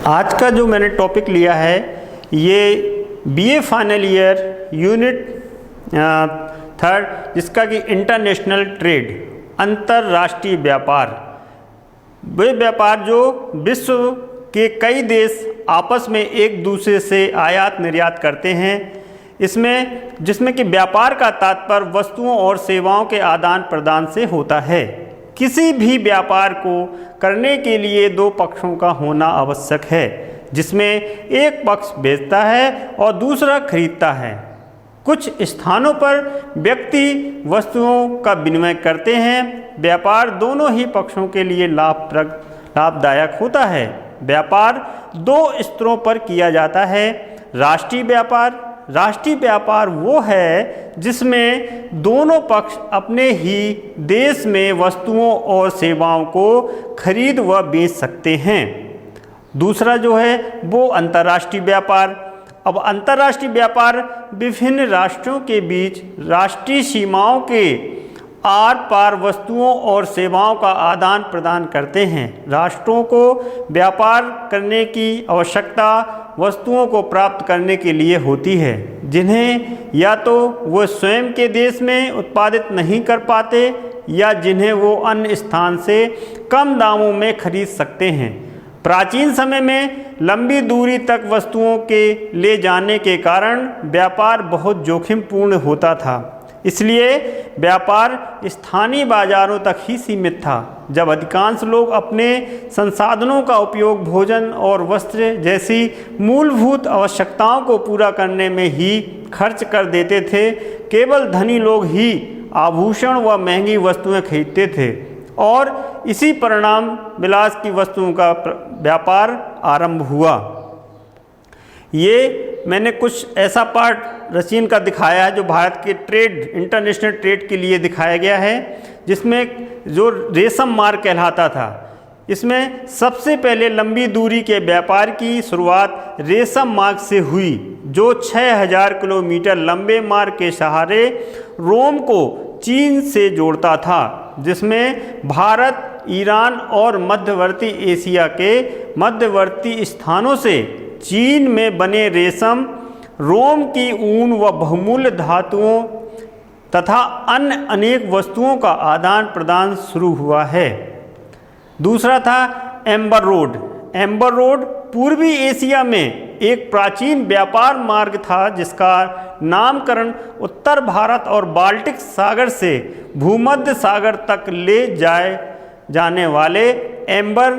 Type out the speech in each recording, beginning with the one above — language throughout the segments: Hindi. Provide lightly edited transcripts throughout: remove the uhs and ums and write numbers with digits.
आज का जो मैंने टॉपिक लिया है ये BA final year unit third, जिसका कि इंटरनेशनल ट्रेड, अंतर्राष्ट्रीय व्यापार, वे व्यापार जो विश्व के कई देश आपस में एक दूसरे से आयात निर्यात करते हैं, जिसमें कि व्यापार का तात्पर्य वस्तुओं और सेवाओं के आदान प्रदान से होता है। किसी भी व्यापार को करने के लिए दो पक्षों का होना आवश्यक है, जिसमें एक पक्ष बेचता है और दूसरा खरीदता है। कुछ स्थानों पर व्यक्ति वस्तुओं का विनिमय करते हैं। व्यापार दोनों ही पक्षों के लिए लाभदायक होता है। व्यापार दो स्तरों पर किया जाता है। राष्ट्रीय व्यापार वो है जिसमें दोनों पक्ष अपने ही देश में वस्तुओं और सेवाओं को खरीद व बेच सकते हैं। दूसरा जो है वो अंतर्राष्ट्रीय व्यापार। अब अंतर्राष्ट्रीय व्यापार विभिन्न राष्ट्रों के बीच राष्ट्रीय सीमाओं के आर पार वस्तुओं और सेवाओं का आदान प्रदान करते हैं। राष्ट्रों को व्यापार करने की आवश्यकता वस्तुओं को प्राप्त करने के लिए होती है, जिन्हें या तो वो स्वयं के देश में उत्पादित नहीं कर पाते या जिन्हें वो अन्य स्थान से कम दामों में खरीद सकते हैं। प्राचीन समय में लंबी दूरी तक वस्तुओं के ले जाने के कारण व्यापार बहुत जोखिमपूर्ण होता था। इसलिए व्यापार स्थानीय बाजारों तक ही सीमित था। जब अधिकांश लोग अपने संसाधनों का उपयोग भोजन और वस्त्र जैसी मूलभूत आवश्यकताओं को पूरा करने में ही खर्च कर देते थे, केवल धनी लोग ही आभूषण व महंगी वस्तुएं खरीदते थे और इसी परिणाम विलास की वस्तुओं का व्यापार आरंभ हुआ। ये मैंने कुछ ऐसा पार्ट रशियन का दिखाया है जो भारत के इंटरनेशनल ट्रेड के लिए दिखाया गया है, जिसमें जो रेशम मार्ग कहलाता था। इसमें सबसे पहले लंबी दूरी के व्यापार की शुरुआत रेशम मार्ग से हुई, जो 6000 किलोमीटर लंबे मार्ग के सहारे रोम को चीन से जोड़ता था, जिसमें भारत, ईरान और मध्यवर्ती एशिया के मध्यवर्ती स्थानों से चीन में बने रेशम, रोम की ऊन व बहुमूल्य धातुओं तथा अन्य अनेक वस्तुओं का आदान प्रदान शुरू हुआ है। दूसरा था एम्बर रोड। एम्बर रोड पूर्वी एशिया में एक प्राचीन व्यापार मार्ग था, जिसका नामकरण उत्तर भारत और बाल्टिक सागर से भूमध्य सागर तक ले जाने वाले एम्बर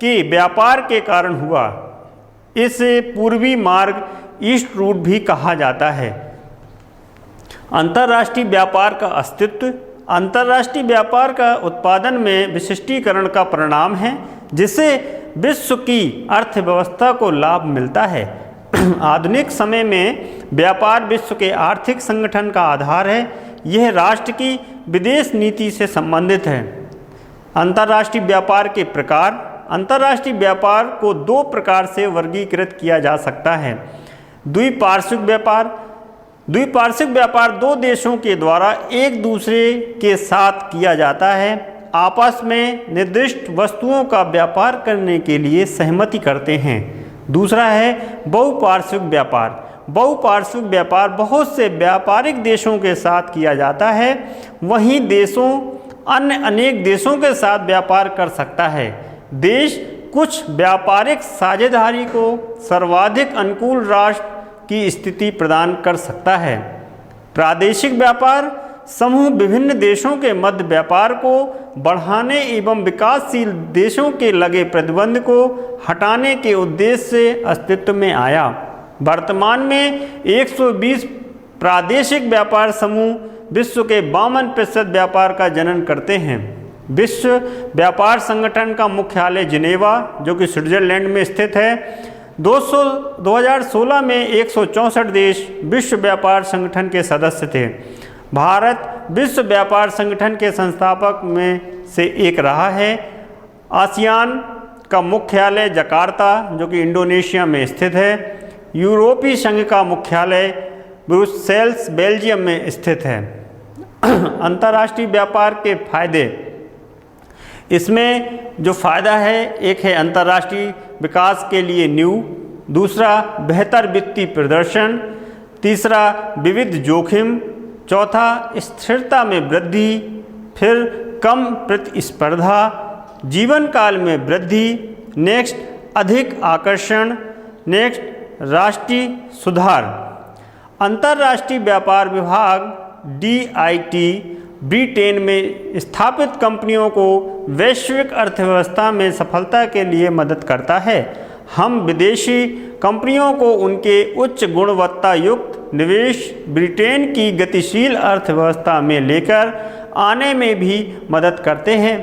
के व्यापार के कारण हुआ। इस पूर्वी मार्ग ईस्ट रूट भी कहा जाता है। अंतर्राष्ट्रीय व्यापार का अस्तित्व अंतर्राष्ट्रीय व्यापार का उत्पादन में विशिष्टीकरण का परिणाम है, जिससे विश्व की अर्थव्यवस्था को लाभ मिलता है। आधुनिक समय में व्यापार विश्व के आर्थिक संगठन का आधार है। यह राष्ट्र की विदेश नीति से संबंधित है। अंतर्राष्ट्रीय व्यापार के प्रकार। अंतर्राष्ट्रीय व्यापार को दो प्रकार से वर्गीकृत किया जा सकता है। द्विपार्श्विक व्यापार दो देशों के द्वारा एक दूसरे के साथ किया जाता है, आपस में निर्दिष्ट वस्तुओं का व्यापार करने के लिए सहमति करते हैं। दूसरा है बहुपार्श्विक व्यापार। बहुपार्श्विक व्यापार बहुत से व्यापारिक देशों के साथ किया जाता है। वहीं अन्य अनेक देशों के साथ व्यापार कर सकता है। देश कुछ व्यापारिक साझेदारी को सर्वाधिक अनुकूल राष्ट्र की स्थिति प्रदान कर सकता है। प्रादेशिक व्यापार समूह विभिन्न देशों के मध्य व्यापार को बढ़ाने एवं विकासशील देशों के लगे प्रतिबंध को हटाने के उद्देश्य से अस्तित्व में आया। वर्तमान में 120 प्रादेशिक व्यापार समूह विश्व के 52% व्यापार का जनन करते हैं। विश्व व्यापार संगठन का मुख्यालय जिनेवा, जो कि स्विट्जरलैंड में स्थित है। 2016 में 164 देश विश्व व्यापार संगठन के सदस्य थे। भारत विश्व व्यापार संगठन के संस्थापक में से एक रहा है। आसियान का मुख्यालय जकार्ता, जो कि इंडोनेशिया में स्थित है। यूरोपीय संघ का मुख्यालय ब्रुसेल्स, बेल्जियम में स्थित है। अंतर्राष्ट्रीय व्यापार के फायदे। इसमें जो फ़ायदा है, एक है अंतर्राष्ट्रीय विकास के लिए नींव, दूसरा बेहतर वित्तीय प्रदर्शन, तीसरा विविध जोखिम, चौथा स्थिरता में वृद्धि, फिर कम प्रतिस्पर्धा, जीवन काल में वृद्धि, नेक्स्ट अधिक आकर्षण, नेक्स्ट राष्ट्रीय सुधार। अंतर्राष्ट्रीय व्यापार विभाग DIT ब्रिटेन में स्थापित कंपनियों को वैश्विक अर्थव्यवस्था में सफलता के लिए मदद करता है। हम विदेशी कंपनियों को उनके उच्च गुणवत्ता युक्त निवेश ब्रिटेन की गतिशील अर्थव्यवस्था में लेकर आने में भी मदद करते हैं।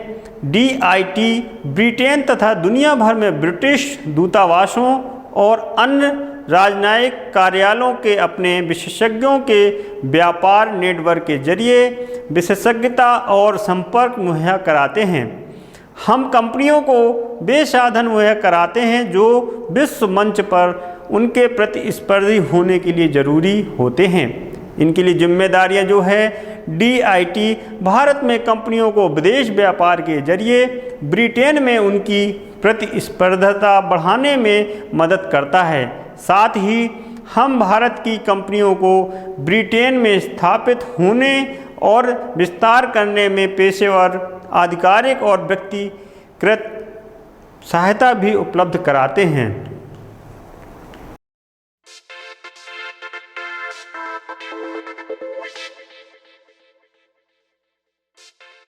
DIT ब्रिटेन तथा दुनिया भर में ब्रिटिश दूतावासों और अन्य राजनयिक कार्यालयों के अपने विशेषज्ञों के व्यापार नेटवर्क के जरिए विशेषज्ञता और संपर्क मुहैया कराते हैं। हम कंपनियों को वे साधन मुहैया कराते हैं जो विश्व मंच पर उनके प्रतिस्पर्धी होने के लिए ज़रूरी होते हैं। इनके लिए जिम्मेदारियां जो है, DIT भारत में कंपनियों को विदेश व्यापार के जरिए ब्रिटेन में उनकी प्रतिस्पर्धता बढ़ाने में मदद करता है। साथ ही हम भारत की कंपनियों को ब्रिटेन में स्थापित होने और विस्तार करने में पेशेवर, आधिकारिक और व्यक्तिगत सहायता भी उपलब्ध कराते हैं।